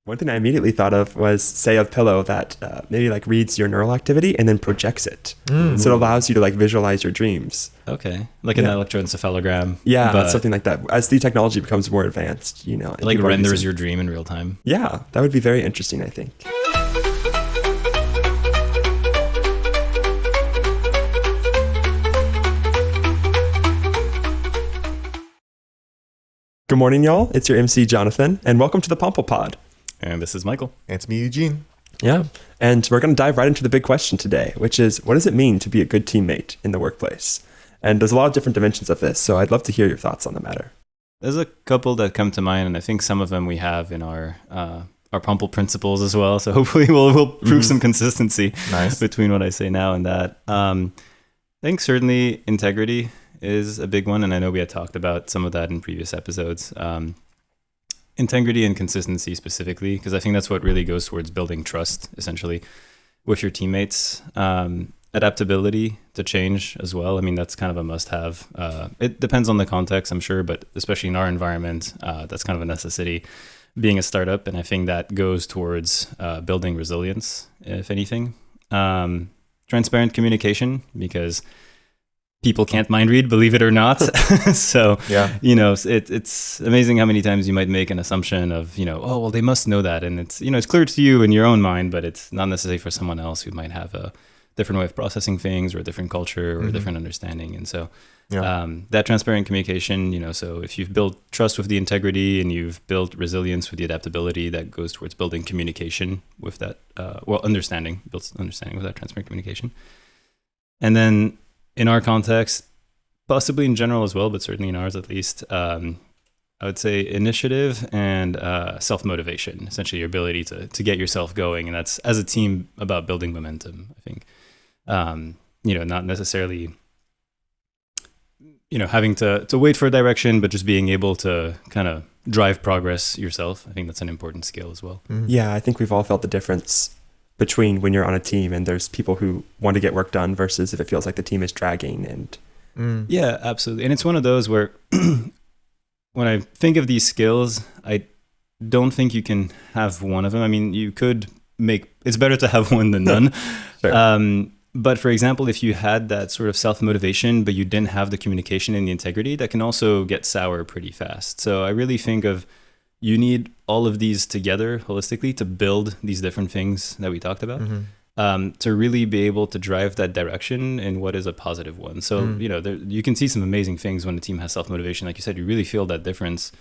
One thing I immediately thought of was, say, a pillow that maybe like reads your neural activity and then projects it. So it allows you to like visualize your dreams. Okay. Like an electroencephalogram. Yeah, but something like that. As the technology becomes more advanced, and it like people are renders using- your dream in real time. Yeah, that would be very interesting, I think. Good morning, y'all. It's your MC, Jonathan, and welcome to the Pample Pod. And this is Michael. And it's me, Eugene. Yeah, and we're going to dive right into the big question today, which is, what does it mean to be a good teammate in the workplace? And there's a lot of different dimensions of this, so I'd love to hear your thoughts on the matter. There's a couple that come to mind, and I think some of them we have in our Pample principles as well. So hopefully we'll prove some consistency between what I say now and that. I think certainly integrity is a big one, and I know we had talked about some of that in previous episodes. Integrity and consistency specifically, because I think that's what really goes towards building trust, essentially, with your teammates. Adaptability to change as well. I mean, that's kind of a must-have. It depends on the context, I'm sure, but especially in our environment, that's kind of a necessity, being a startup, and I think that goes towards building resilience, if anything. Transparent communication, because people can't mind read, believe it or not. So, it's amazing how many times you might make an assumption of, oh, well, they must know that. And it's clear to you in your own mind, but it's not necessary for someone else who might have a different way of processing things or a different culture or a different understanding. And so that transparent communication, so if you've built trust with the integrity and you've built resilience with the adaptability, that goes towards building communication with that, builds understanding with that transparent communication. And then in our context, possibly in general as well, but certainly in ours at least, I would say initiative and self-motivation, essentially your ability to get yourself going. And that's, as a team, about building momentum, I think. Not necessarily, having to wait for a direction, but just being able to kind of drive progress yourself. I think that's an important skill as well. Mm-hmm. Yeah, I think we've all felt the difference between when you're on a team and there's people who want to get work done versus if it feels like the team is dragging. And Yeah, absolutely. And it's one of those where when I think of these skills, I don't think you can have one of them. I mean, it's better to have one than none. Sure. But for example, if you had that sort of self-motivation, but you didn't have the communication and the integrity, that can also get sour pretty fast. So I really think you need all of these together holistically to build these different things that we talked about, to really be able to drive that direction in what is a positive one. So, you can see some amazing things when the team has self-motivation. Like you said, you really feel that difference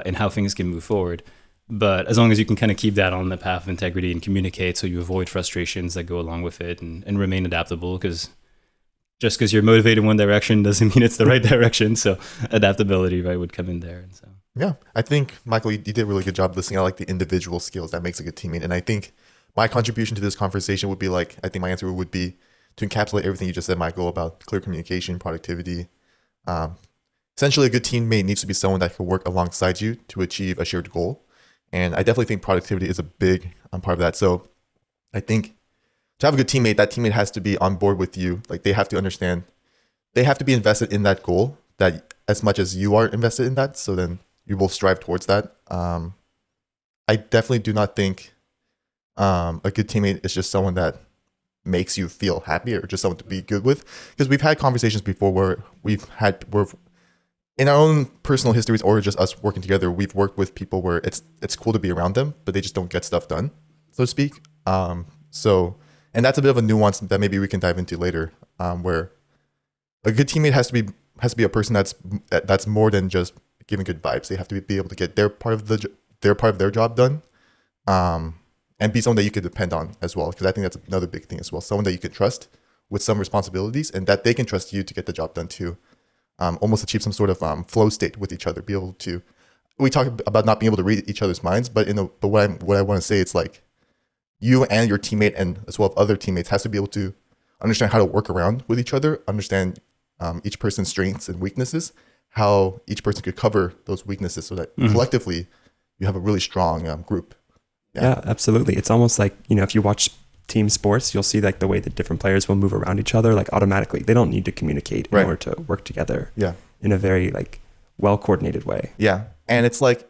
in how things can move forward. But as long as you can kind of keep that on the path of integrity and communicate so you avoid frustrations that go along with it and remain adaptable, because just because you're motivated in one direction doesn't mean it's the right direction. So adaptability, right, would come in there. And so. Yeah, I think, Michael, you did a really good job listing out like the individual skills that makes a good teammate. And I think my contribution to this conversation would be my answer would be to encapsulate everything you just said, Michael, about clear communication, productivity. Essentially, a good teammate needs to be someone that can work alongside you to achieve a shared goal. And I definitely think productivity is a big part of that. So I think to have a good teammate, that teammate has to be on board with you. Like they have to understand, they have to be invested in that goal that as much as you are invested in that. So then you both strive towards that. I definitely do not think a good teammate is just someone that makes you feel happy or just someone to be good with. Because we've had conversations before where in our own personal histories or just us working together, we've worked with people where it's cool to be around them, but they just don't get stuff done, so to speak. And that's a bit of a nuance that maybe we can dive into later, where a good teammate has to be a person that's more than just giving good vibes. They have to be able to get their part of their job done, and be someone that you could depend on as well. Because I think that's another big thing as well. Someone that you can trust with some responsibilities, and that they can trust you to get the job done too. Almost achieve some sort of flow state with each other. Be able to. We talk about not being able to read each other's minds, but what I want to say, it's like you and your teammate and as well as other teammates has to be able to understand how to work around with each other, understand each person's strengths and weaknesses, how each person could cover those weaknesses, so that collectively you have a really strong group. Yeah, absolutely. It's almost like, if you watch team sports, you'll see like the way that different players will move around each other, like automatically. They don't need to communicate in order to work together in a very like well-coordinated way. Yeah. And it's like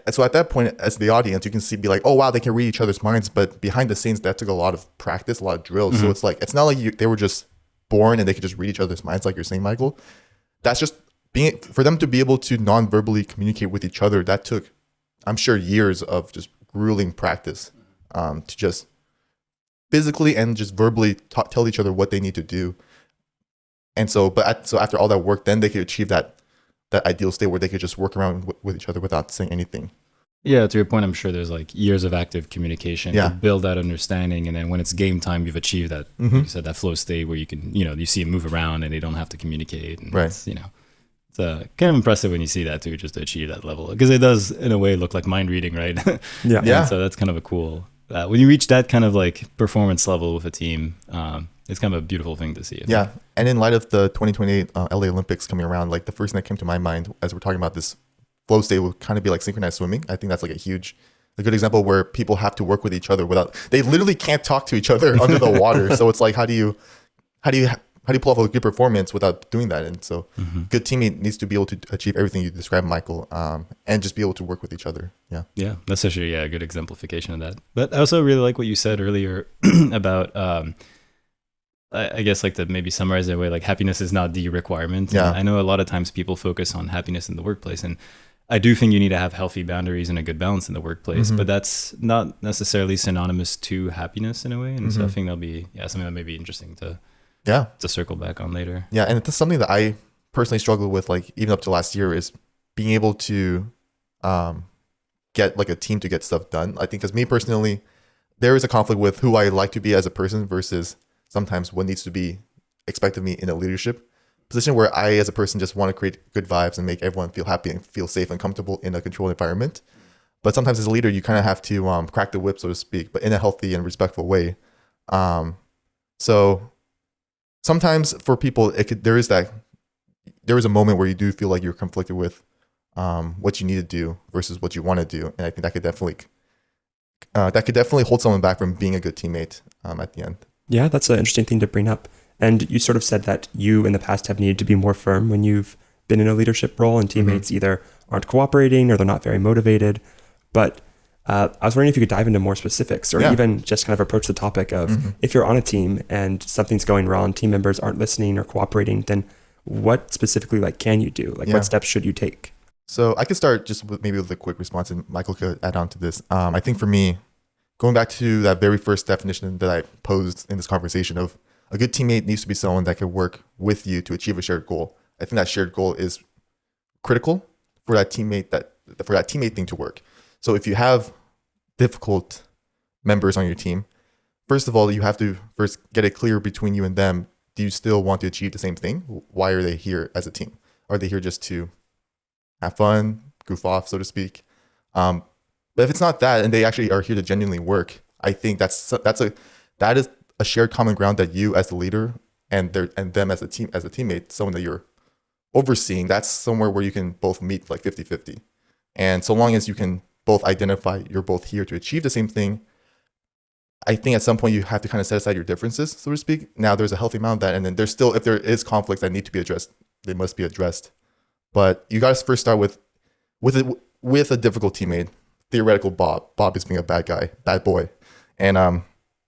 so at that point, as the audience, you can be like, oh wow, they can read each other's minds. But behind the scenes, that took a lot of practice, a lot of drills. So it's like, it's not like they were just born and they could just read each other's minds, like you're saying, Michael. That's just for them to be able to non-verbally communicate with each other. That took, I'm sure, years of just grueling practice to just physically and just verbally tell each other what they need to do. And so, so after all that work, then they could achieve that ideal state where they could just work around with each other without saying anything. Yeah, to your point, I'm sure there's like years of active communication to build that understanding, and then when it's game time, you've achieved that. Like you said, that flow state where you can, you see them move around and they don't have to communicate. And it's, it's kind of impressive when you see that too, just to achieve that level, because it does in a way look like mind reading, right? And so that's kind of a cool. When you reach that kind of like performance level with a team, it's kind of a beautiful thing to see. Yeah. And in light of the 2028 LA Olympics coming around, like the first thing that came to my mind as we're talking about this flow state would kind of be like synchronized swimming. I think that's like a good example where people have to work with each other they literally can't talk to each other under the water. So it's like, how do you pull off a good performance without doing that? And so good teammate needs to be able to achieve everything you described, Michael, and just be able to work with each other. Yeah, that's actually a good exemplification of that. But I also really like what you said earlier about I guess like to maybe summarize it in a way, like happiness is not the requirement. Yeah. I know a lot of times people focus on happiness in the workplace, and I do think you need to have healthy boundaries and a good balance in the workplace, but that's not necessarily synonymous to happiness in a way. And so I think that'll be something that may be interesting to circle back on later. Yeah, and it's something that I personally struggled with, like even up to last year, is being able to get like a team to get stuff done. I think because me personally, there is a conflict with who I like to be as a person versus sometimes what needs to be expected of me in a leadership position, where I as a person just want to create good vibes and make everyone feel happy and feel safe and comfortable in a controlled environment. But sometimes as a leader, you kind of have to crack the whip, so to speak, but in a healthy and respectful way. So sometimes for people, there is a moment where you do feel like you're conflicted with what you need to do versus what you want to do, and I think that could definitely hold someone back from being a good teammate at the end. Yeah, that's an interesting thing to bring up. And you sort of said that you in the past have needed to be more firm when you've been in a leadership role and teammates either aren't cooperating or they're not very motivated. But I was wondering if you could dive into more specifics or even just kind of approach the topic of if you're on a team and something's going wrong, team members aren't listening or cooperating, then what specifically can you do? What steps should you take? So I could start just with a quick response, and Michael could add on to this. I think for me, going back to that very first definition that I posed in this conversation of a good teammate needs to be someone that can work with you to achieve a shared goal. I think that shared goal is critical for that teammate thing to work. So if you have difficult members on your team, first of all, you have to first get it clear between you and them. Do you still want to achieve the same thing? Why are they here as a team? Are they here just to have fun, goof off, so to speak? But if it's not that, and they actually are here to genuinely work, I think that is a shared common ground that you as the leader and them as a teammate, someone that you're overseeing, that's somewhere where you can both meet like 50-50. And so long as you can both identify you're both here to achieve the same thing, I think at some point you have to kind of set aside your differences, so to speak. Now there's a healthy amount of that, and then there's still, if there is conflicts that need to be addressed, they must be addressed. But you got to first start with a difficult teammate. Theoretical Bob is being a bad guy, bad boy, and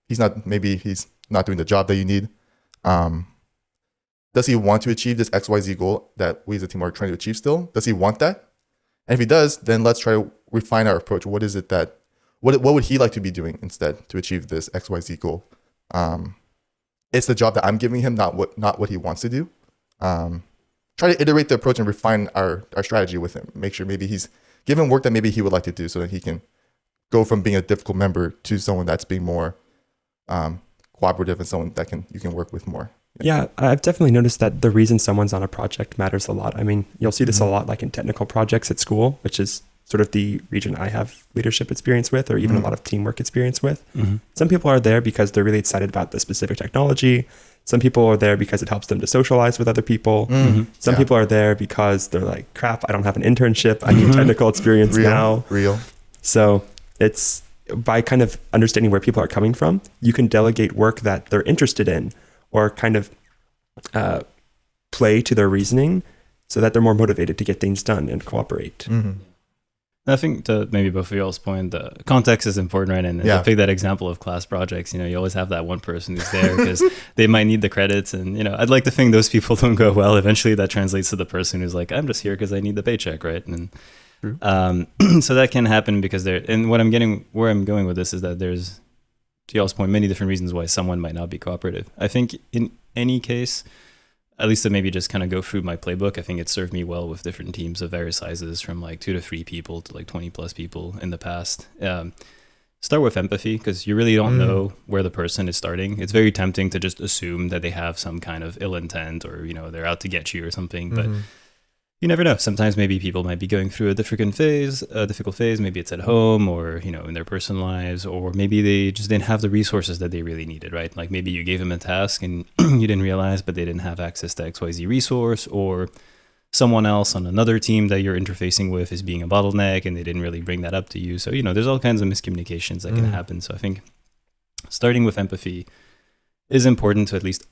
he's not doing the job that you need. Does he want to achieve this XYZ goal that we as a team are trying to achieve still? Does he want that? And if he does, then let's try to refine our approach. What is it that, what would he like to be doing instead to achieve this XYZ goal? It's the job that I'm giving him, not what he wants to do. Try to iterate the approach and refine our strategy with him. Make sure maybe he's given work that maybe he would like to do so that he can go from being a difficult member to someone that's being more cooperative and someone that you can work with more. Yeah, I've definitely noticed that the reason someone's on a project matters a lot. I mean, you'll see this a lot in technical projects at school, which is sort of the region I have leadership experience with, or even a lot of teamwork experience with. Some people are there because they're really excited about the specific technology. Some people are there because it helps them to socialize with other people. Some people are there because they're like, crap, I don't have an internship. I need technical experience now. So it's by kind of understanding where people are coming from, you can delegate work that they're interested in or kind of play to their reasoning so that they're more motivated to get things done and cooperate. I think to maybe both of y'all's point, the context is important, right? And to pick that example of class projects, you always have that one person who's there because they might need the credits. And, I'd like to think those people don't go well. Eventually that translates to the person who's like, I'm just here because I need the paycheck, right? And so that can happen because and where I'm going with this is that there's, to y'all's point, many different reasons why someone might not be cooperative. I think in any case, at least to maybe just kind of go through my playbook, I think it served me well with different teams of various sizes, from like 2 to 3 people to like 20 plus people in the past. Start with empathy, because you really don't know where the person is starting. It's very tempting to just assume that they have some kind of ill intent, or they're out to get you or something. But you never know. Sometimes maybe people might be going through a difficult phase. Maybe it's at home, or in their personal lives, or maybe they just didn't have the resources that they really needed, right? Like maybe you gave them a task and you didn't realize, but they didn't have access to XYZ resource, or someone else on another team that you're interfacing with is being a bottleneck and they didn't really bring that up to you. So, there's all kinds of miscommunications that can happen. So I think starting with empathy is important to at least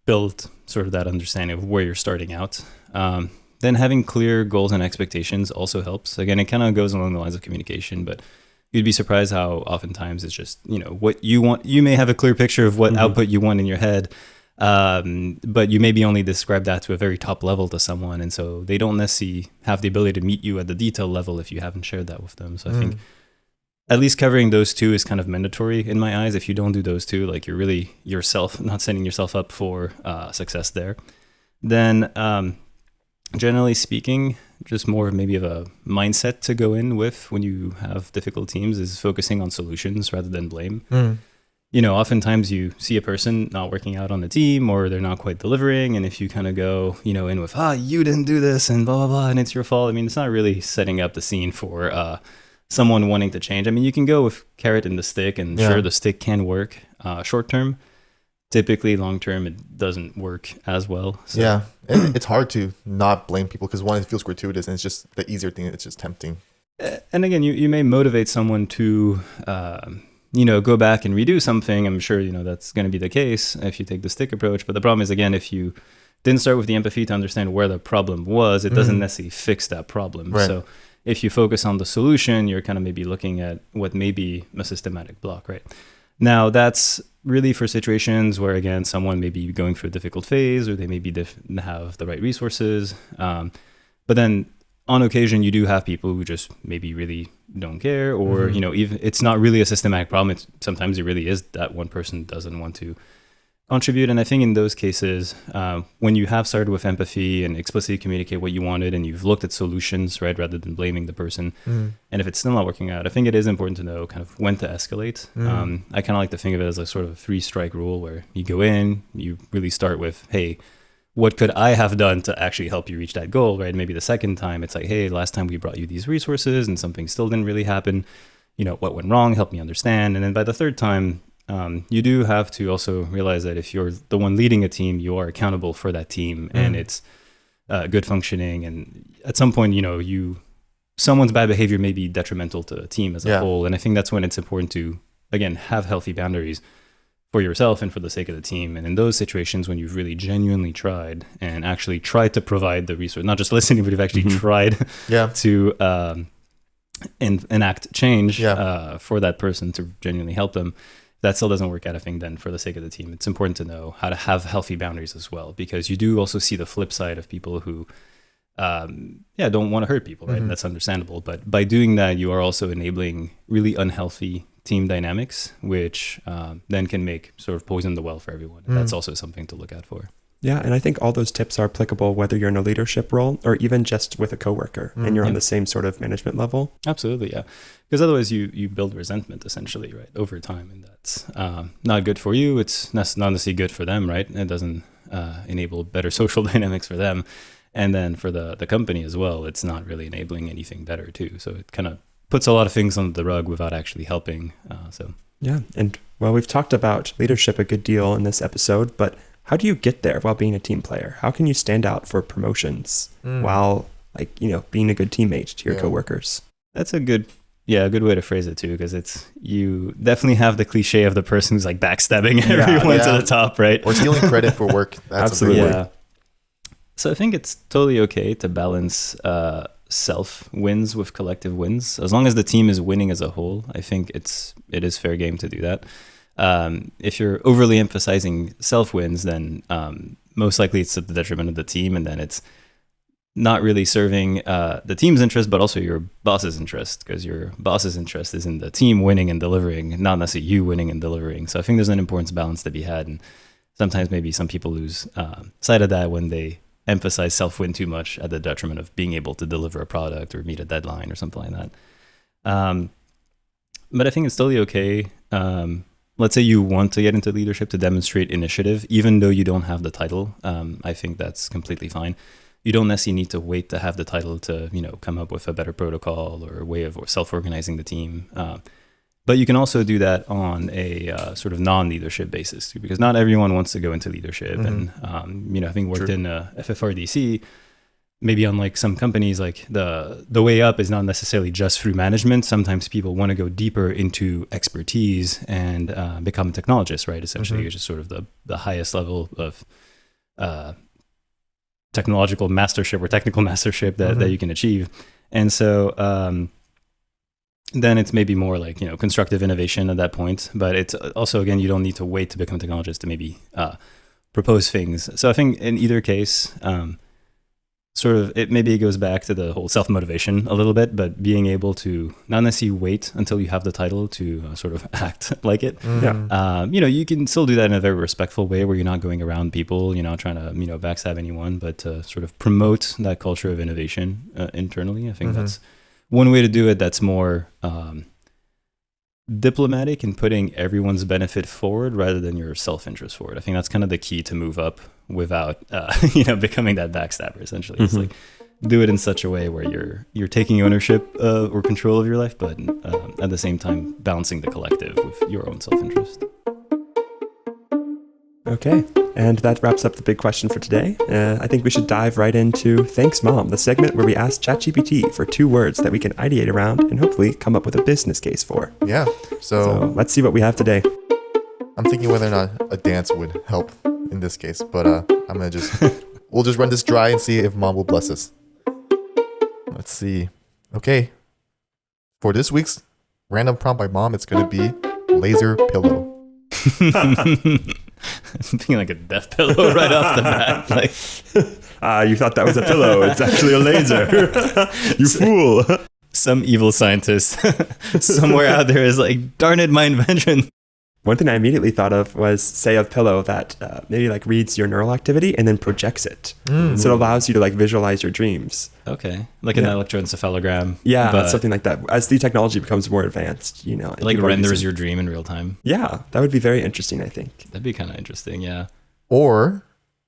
build sort of that understanding of where you're starting out. Then having clear goals and expectations also helps. Again, it kind of goes along the lines of communication, but you'd be surprised how oftentimes it's just, what you want. You may have a clear picture of what output you want in your head, but you maybe only describe that to a very top level to someone. And so they don't necessarily have the ability to meet you at the detail level if you haven't shared that with them. So I think at least covering those two is kind of mandatory in my eyes. If you don't do those two, like you're really not setting yourself up for success there. Then, generally speaking, just more maybe of a mindset to go in with when you have difficult teams is focusing on solutions rather than blame. Oftentimes you see a person not working out on the team, or they're not quite delivering. And if you kind of go, in with, you didn't do this and blah, blah, blah, and it's your fault. I mean, it's not really setting up the scene for someone wanting to change. I mean, you can go with carrot and the stick, and sure, the stick can work short term. Typically, long term, it doesn't work as well. So. Yeah, and it's hard to not blame people because one, it feels gratuitous, and it's just the easier thing. It's just tempting. And again, you may motivate someone to, go back and redo something. I'm sure that's going to be the case if you take the stick approach. But the problem is, again, if you didn't start with the empathy to understand where the problem was, it doesn't necessarily fix that problem. Right. So if you focus on the solution, you're kind of maybe looking at what may be a systematic block, right? Now, that's really for situations where, again, someone may be going through a difficult phase, or they may be have the right resources. But then on occasion, you do have people who just maybe really don't care, or, even it's not really a systematic problem. Sometimes it really is that one person doesn't want to contribute. And I think in those cases, when you have started with empathy and explicitly communicate what you wanted, and you've looked at solutions, right, rather than blaming the person, and if it's still not working out, I think it is important to know kind of when to escalate. I kind of like to think of it as a sort of 3-strike rule, where you go in, you really start with, hey, what could I have done to actually help you reach that goal, right? Maybe the second time it's like, hey, last time we brought you these resources and something still didn't really happen. What went wrong? Help me understand. And then by the third time, you do have to also realize that if you're the one leading a team, you are accountable for that team, and it's good functioning. And at some point, someone's bad behavior may be detrimental to a team as a whole. And I think that's when it's important to, again, have healthy boundaries for yourself and for the sake of the team. And in those situations, when you've really genuinely tried and actually tried to provide the resource, not just listening, but you've actually tried to enact change for that person to genuinely help them, that still doesn't work out, I think then for the sake of the team, it's important to know how to have healthy boundaries as well, because you do also see the flip side of people who, don't want to hurt people, right? That's understandable. But by doing that, you are also enabling really unhealthy team dynamics, which then can make sort of poison the well for everyone. And that's also something to look out for. Yeah, and I think all those tips are applicable whether you're in a leadership role or even just with a coworker and you're on the same sort of management level. Absolutely, yeah. Because otherwise you build resentment essentially, right, over time, and that's not good for you. It's not necessarily good for them, right? It doesn't enable better social dynamics for them. And then for the company as well, it's not really enabling anything better too. So it kind of puts a lot of things under the rug without actually helping. Yeah, and well, we've talked about leadership a good deal in this episode, but how do you get there while being a team player? How can you stand out for promotions while being a good teammate to your coworkers? That's a good way to phrase it too, because you definitely have the cliche of the person who's like backstabbing everyone to the top, right? Or stealing credit for work. That's absolutely. So I think it's totally okay to balance self wins with collective wins. As long as the team is winning as a whole, I think it is fair game to do that. If you're overly emphasizing self wins, then most likely it's to the detriment of the team, and then it's not really serving the team's interest, but also your boss's interest, because your boss's interest is in the team winning and delivering, not necessarily you winning and delivering. So I think there's an importance balance to be had, and sometimes maybe some people lose sight of that when they emphasize self-win too much at the detriment of being able to deliver a product or meet a deadline or something like that. But I think it's totally okay. Let's say you want to get into leadership to demonstrate initiative, even though you don't have the title. I think that's completely fine. You don't necessarily need to wait to have the title to, come up with a better protocol or a way of self-organizing the team. But you can also do that on a sort of non-leadership basis too, because not everyone wants to go into leadership. Mm-hmm. And, having worked in FFRDC, maybe unlike some companies, like the way up is not necessarily just through management. Sometimes people want to go deeper into expertise and become technologists, right? Essentially, it's just sort of the highest level of technological mastership or technical mastership that you can achieve. And so then it's maybe more like, constructive innovation at that point. But it's also, again, you don't need to wait to become a technologist to maybe propose things. So I think in either case, maybe it goes back to the whole self-motivation a little bit, but being able to not necessarily wait until you have the title to sort of act like it. Yeah. You can still do that in a very respectful way where you're not going around people, trying to, backstab anyone, but to sort of promote that culture of innovation internally. I think that's one way to do it that's more diplomatic and putting everyone's benefit forward rather than your self-interest forward. I think that's kind of the key to move up without, becoming that backstabber. Essentially, it's like do it in such a way where you're taking ownership or control of your life, but at the same time balancing the collective with your own self-interest. Okay, and that wraps up the big question for today. I think we should dive right into Thanks Mom, the segment where we ask ChatGPT for 2 words that we can ideate around and hopefully come up with a business case for. Yeah, so let's see what we have today. I'm thinking whether or not a dance would help in this case, but I'm going to we'll just run this dry and see if Mom will bless us. Let's see. Okay, for this week's random prompt by Mom, it's going to be laser pillow. Thinking like a death pillow right off the bat. Like, you thought that was a pillow. It's actually a laser. You fool. Some evil scientist somewhere out there is like, darn it, my invention. One thing I immediately thought of was, say, a pillow that maybe like reads your neural activity and then projects it. So it allows you to like visualize your dreams. Okay. Like an electroencephalogram. Yeah, something like that. As the technology becomes more advanced, it like renders your dream in real time. Yeah, that would be very interesting, I think. That'd be kind of interesting, yeah. Or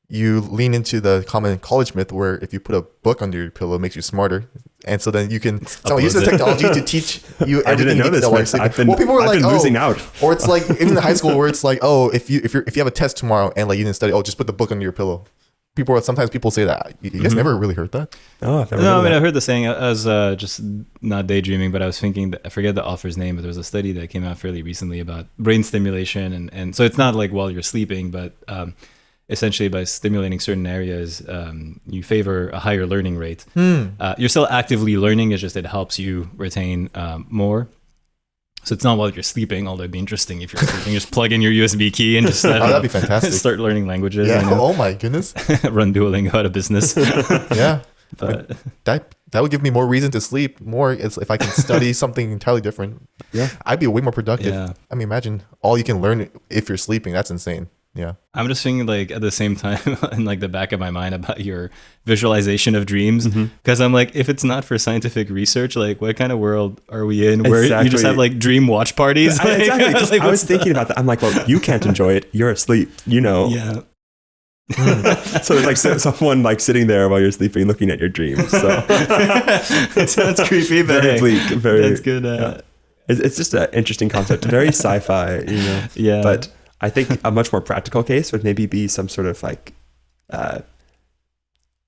you lean into the common college myth where if you put a book under your pillow, it makes you smarter. And so then you can use the technology to teach you everything. I didn't know this. I've been losing out. Or it's like in the high school where it's like, if you have a test tomorrow and like you didn't study, just put the book under your pillow. Sometimes people say that. You guys never really heard that? Oh, I heard the saying. I was just not daydreaming, but I was thinking, I forget the author's name, but there was a study that came out fairly recently about brain stimulation. And so it's not like while you're sleeping, but essentially by stimulating certain areas, you favor a higher learning rate. You're still actively learning, it's just it helps you retain more. So it's not while you're sleeping, although it'd be interesting if you're sleeping. Just plug in your USB key and just that'd be fantastic. Start learning languages. Yeah. Oh my goodness. Run Duolingo out of business. Yeah. But that would give me more reason to sleep more if I can study something entirely different. Yeah. I'd be way more productive. Yeah. I mean, imagine all you can learn if you're sleeping. That's insane. Yeah. I'm just thinking like at the same time in like the back of my mind about your visualization of dreams. Because I'm like, if it's not for scientific research, like what kind of world are we in where you just have like dream watch parties? Exactly. I was thinking about that. I'm like, well, you can't enjoy it. You're asleep, Yeah. So there's like someone like sitting there while you're sleeping looking at your dreams. So it sounds creepy, but very bleak. That's good. Yeah. It's just an interesting concept. Very sci-fi, Yeah. But I think a much more practical case would maybe be some sort of like,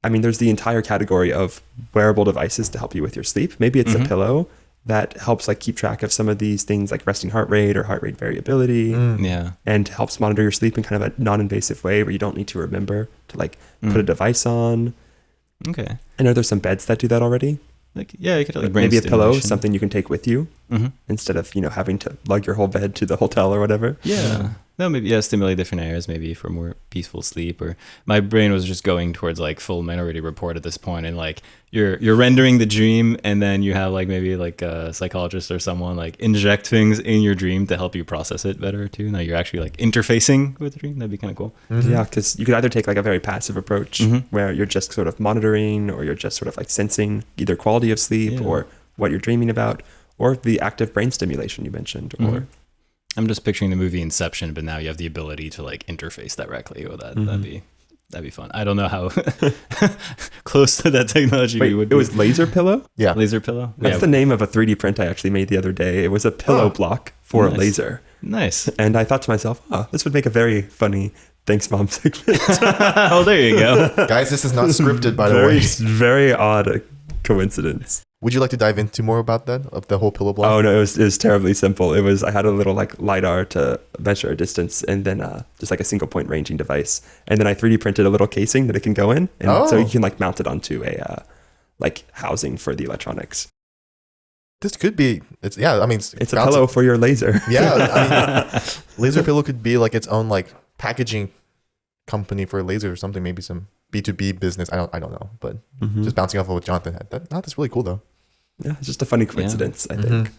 there's the entire category of wearable devices to help you with your sleep. Maybe it's a pillow that helps like keep track of some of these things like resting heart rate or heart rate variability. And helps monitor your sleep in kind of a non-invasive way where you don't need to remember to like put a device on. Okay. I know there's some beds that do that already. Like, yeah, you could like maybe a pillow, stimulation. something you can take with you instead of, having to lug your whole bed to the hotel or whatever. Yeah. No, maybe stimulate different areas, maybe for more peaceful sleep. Or my brain was just going towards like full Minority Report at this point, and like you're rendering the dream, and then you have like maybe like a psychologist or someone like inject things in your dream to help you process it better too. Now you're actually like interfacing with the dream. That'd be kind of cool. Yeah, because you could either take like a very passive approach where you're just sort of monitoring, or you're just sort of like sensing either quality of sleep or what you're dreaming about, or the active brain stimulation you mentioned, or I'm just picturing the movie Inception, but now you have the ability to like interface directly with that. That'd be fun. I don't know how close to that technology we would be. It was Laser Pillow? Yeah. Laser pillow? That's the name of a 3D print I actually made the other day. It was a pillow block for a laser. Nice. And I thought to myself, this would make a very funny Thanks Mom segment. Oh, there you go. Guys, this is not scripted, by the way. Very odd coincidence. Would you like to dive into more about that, of the whole pillow block? Oh no, it was terribly simple. I had a little like LiDAR to measure a distance, and then just like a single point ranging device, and then I 3D printed a little casing that it can go in, and so you can like mount it onto a like housing for the electronics. This could be, it's a pillow for your laser. Yeah, Laser Pillow could be like its own like packaging company for a laser or something, maybe some B2B business. I don't know, but just bouncing off of what Jonathan had. That's really cool though. Yeah, it's just a funny coincidence, I think.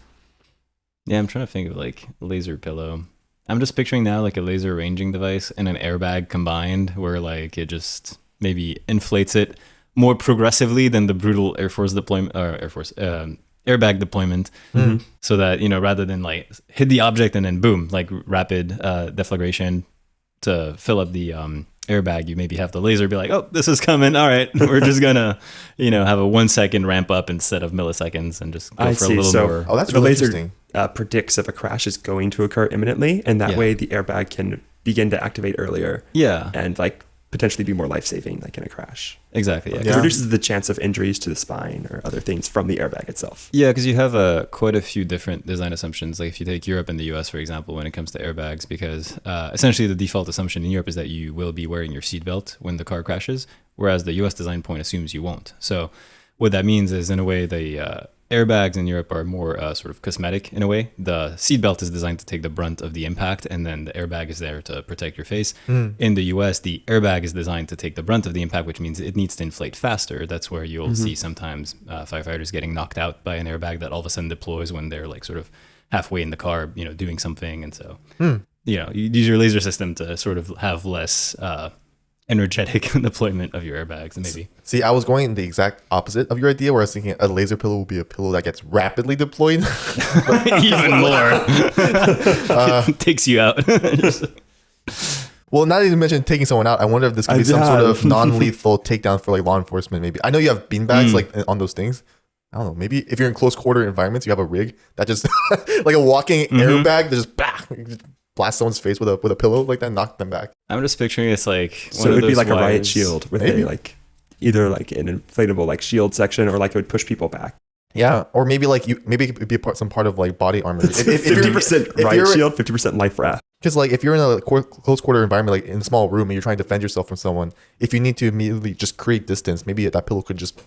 Yeah, I'm trying to think of like laser pillow. I'm just picturing now like a laser ranging device and an airbag combined, where like it just maybe inflates it more progressively than the brutal airbag deployment, so that rather than like hit the object and then boom, like rapid deflagration to fill up the airbag, you maybe have the laser be like, oh, this is coming, all right, we're just gonna have a 1 second ramp up instead of milliseconds, and just go for a little more. Oh, that's the really laser interesting. Predicts if a crash is going to occur imminently, and that way the airbag can begin to activate earlier, and like potentially be more life-saving, like in a crash. Exactly. It reduces the chance of injuries to the spine or other things from the airbag itself. Yeah, because you have quite a few different design assumptions. Like if you take Europe and the US, for example, when it comes to airbags, because essentially the default assumption in Europe is that you will be wearing your seatbelt when the car crashes, whereas the US design point assumes you won't. So what that means is, in a way, the airbags in Europe are more sort of cosmetic in a way. The seatbelt is designed to take the brunt of the impact, and then the airbag is there to protect your face. In the US, the airbag is designed to take the brunt of the impact, which means it needs to inflate faster. That's where you'll see sometimes firefighters getting knocked out by an airbag that all of a sudden deploys when they're like sort of halfway in the car, doing something. And so, you use your laser system to sort of have less energetic deployment of your airbags, maybe. See, I was going the exact opposite of your idea, where I was thinking a laser pillow will be a pillow that gets rapidly deployed. Even more. It takes you out. Well, not even mention taking someone out. I wonder if this could be some sort of non-lethal takedown for like law enforcement, maybe. I know you have beanbags like on those things. I don't know. Maybe if you're in close quarter environments, you have a rig that just like a walking airbag that just blast someone's face with a pillow like that, knock them back. I'm just picturing it's like so it would be like a riot shield with a like either like an inflatable like shield section, or like it would push people back. Yeah, or maybe like maybe it could be some part of like body armor. 50% riot shield, 50% life raft. Because like if you're in a close quarter environment, like in a small room, and you're trying to defend yourself from someone, if you need to immediately just create distance, maybe that pillow could just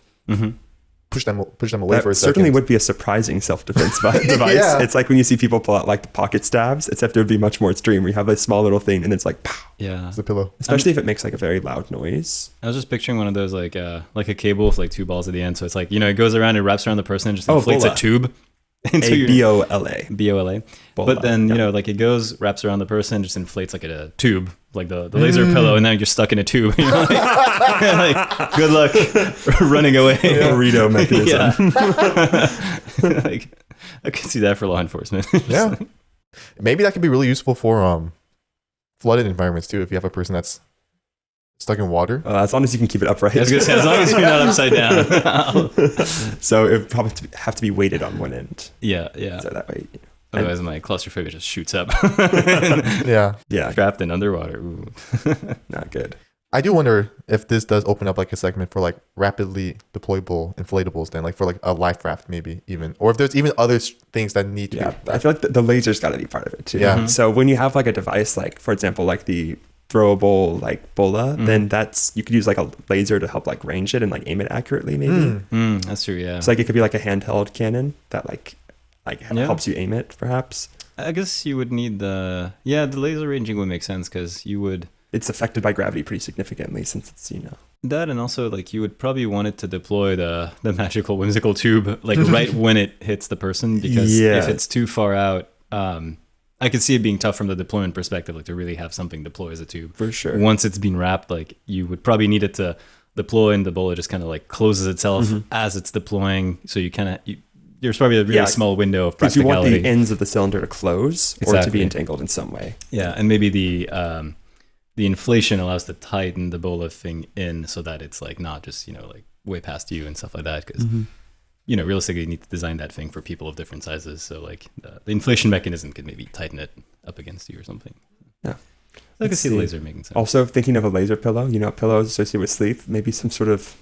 push them away that for a second. Certainly would be a surprising self-defense device. It's like when you see people pull out like the pocket stabs, except it would be much more extreme, where you have a small little thing and it's like pow. Yeah, it's the pillow. Especially if it makes like a very loud noise. I was just picturing one of those like a cable with like two balls at the end, so it's like it goes around, it wraps around the person, and just inflates a tube. BOLA. But then like it wraps around the person, just inflates like a tube, like the laser pillow, and now you're stuck in a tube. Like, good luck running away. Burrito mechanism. Like, I could see that for law enforcement. Yeah, maybe that could be really useful for flooded environments too. If you have a person that's stuck in water, as long as you can keep it upright. I was gonna say, as long as you're not upside down. So it would probably have to be weighted on one end. Yeah. So that way. Otherwise, my claustrophobia just shoots up. Yeah. Trapped in underwater. Ooh. Not good. I do wonder if this does open up like a segment for like rapidly deployable inflatables, then like for like a life raft, maybe even, or if there's even other things that need to be. I feel like the laser's got to be part of it too. Yeah. So when you have like a device, like for example, like the throwable like bola, then you could use like a laser to help like range it and like aim it accurately maybe. That's true, yeah. So like it could be like a handheld cannon that like helps you aim it perhaps. I guess you would need the laser ranging would make sense because it's affected by gravity pretty significantly since it's, that, and also like you would probably want it to deploy the magical whimsical tube like right when it hits the person, because if it's too far out, I could see it being tough from the deployment perspective, like to really have something deploy as a tube. For sure. Once it's been wrapped, like you would probably need it to deploy, and the bola just kind of like closes itself as it's deploying. So there's probably a really small window of practicality. Because you want the ends of the cylinder to close or to be entangled in some way. Yeah, and maybe the inflation allows to tighten the bola thing in so that it's like not just like way past you and stuff like that. Because realistically, you need to design that thing for people of different sizes. So like the inflation mechanism could maybe tighten it up against you or something. Yeah. I can see the laser making sense. Also, thinking of a laser pillow, pillows associated with sleep, maybe some sort of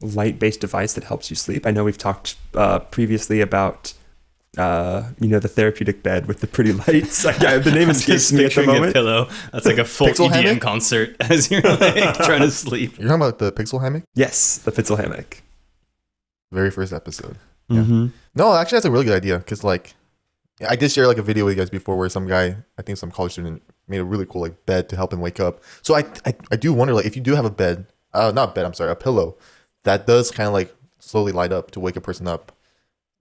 light-based device that helps you sleep. I know we've talked previously about the therapeutic bed with the pretty lights. The name escapes me at the moment. A pillow that's like a full Pixel EDM hammock? concert as you're like trying to sleep. You're talking about the pixel hammock? Yes, the pixel hammock. Very first episode. Yeah. No, actually, that's a really good idea because like I did share like a video with you guys before where some guy, I think some college student, made a really cool like bed to help him wake up. So I do wonder, like, if you do have a a pillow that does kind of like slowly light up to wake a person up.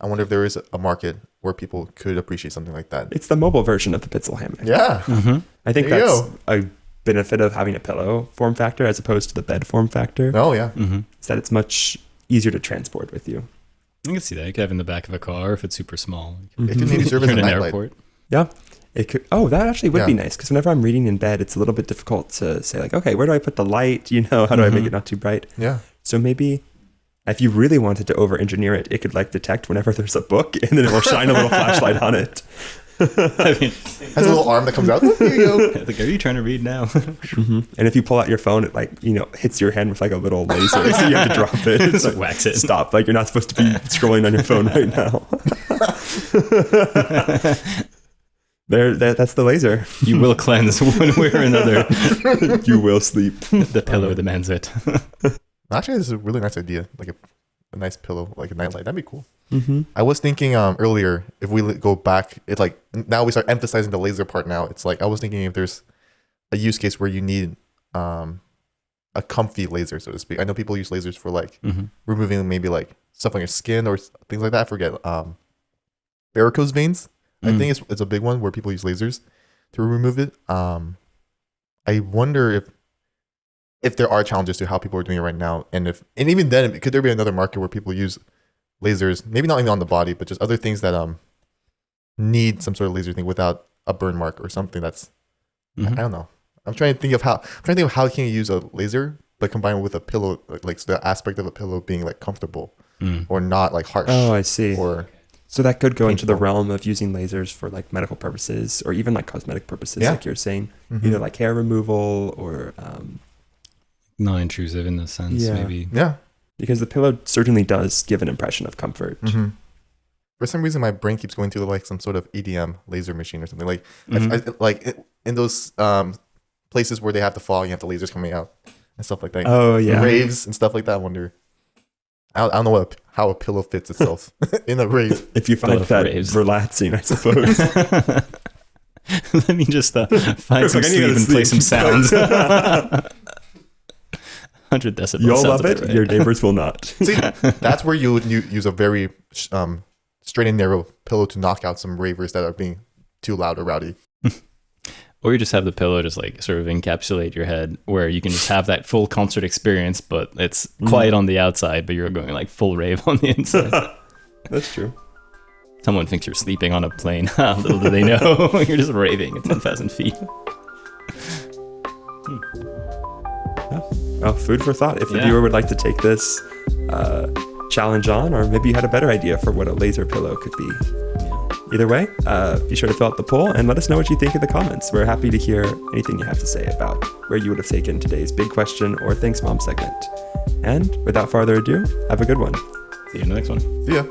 I wonder if there is a market where people could appreciate something like that. It's the mobile version of the pixel hammock. Yeah. I think that's a benefit of having a pillow form factor as opposed to the bed form factor. Oh, yeah. Is that it's much easier to transport with you. I can see that. You could have it in the back of a car if it's super small. It could maybe serve as a in an nightlight. airport. Yeah. It could. Oh, that actually would be nice, because whenever I'm reading in bed, it's a little bit difficult to say like, okay, where do I put the light? How do I make it not too bright? Yeah. So maybe if you really wanted to over-engineer it, it could like detect whenever there's a book, and then it will shine a little flashlight on it. I mean, has a little arm that comes out. Here you go. Like, are you trying to read now? And if you pull out your phone, it like hits your hand with like a little laser, so you have to drop it. It's like, wax it. Stop! Like, you're not supposed to be scrolling on your phone right now. That's the laser. You will cleanse one way or another. You will sleep. The pillow demands it. Actually, this is a really nice idea. Like a nice pillow, like a nightlight. That'd be cool. I was thinking earlier, if we go back, it's like now we start emphasizing the laser part. Now it's like I was thinking if there's a use case where you need a comfy laser, so to speak. I know people use lasers for like removing maybe like stuff on your skin or things like that. I forget. Varicose veins. I think it's a big one where people use lasers to remove it. I wonder if there are challenges to how people are doing it right now, and even then, could there be another market where people use lasers, maybe not even on the body, but just other things that need some sort of laser thing without a burn mark or something that's I don't know. I'm trying to think of how can you use a laser but combine it with a pillow, like the aspect of a pillow being like comfortable or not like harsh. Oh, I see. Or so that could go into the realm of using lasers for like medical purposes or even like cosmetic purposes, like you're saying, either like hair removal or non-intrusive in the sense, maybe. Yeah. Because the pillow certainly does give an impression of comfort. For some reason, my brain keeps going to like some sort of EDM laser machine or something. Like, like in those places where they have the fog, you have the lasers coming out and stuff like that. Oh yeah, raves and stuff like that. I wonder. I don't know how a pillow fits itself in a rave. If you find that relaxing, I suppose. Let me just find some sleep and play some sounds. 100 decibels. You'll love it. Right. Your neighbors will not. See, that's where you would use a very straight and narrow pillow to knock out some ravers that are being too loud or rowdy. Or you just have the pillow just like sort of encapsulate your head where you can just have that full concert experience, but it's quiet on the outside, but you're going like full rave on the inside. That's true. Someone thinks you're sleeping on a plane. Little do they know. You're just raving at 10,000 feet. Well, food for thought. If the viewer would like to take this challenge on, or maybe you had a better idea for what a laser pillow could be. Either way, be sure to fill out the poll and let us know what you think in the comments. We're happy to hear anything you have to say about where you would have taken today's big question or Thanks Mom segment. And without further ado, have a good one. See you in the next one. See ya.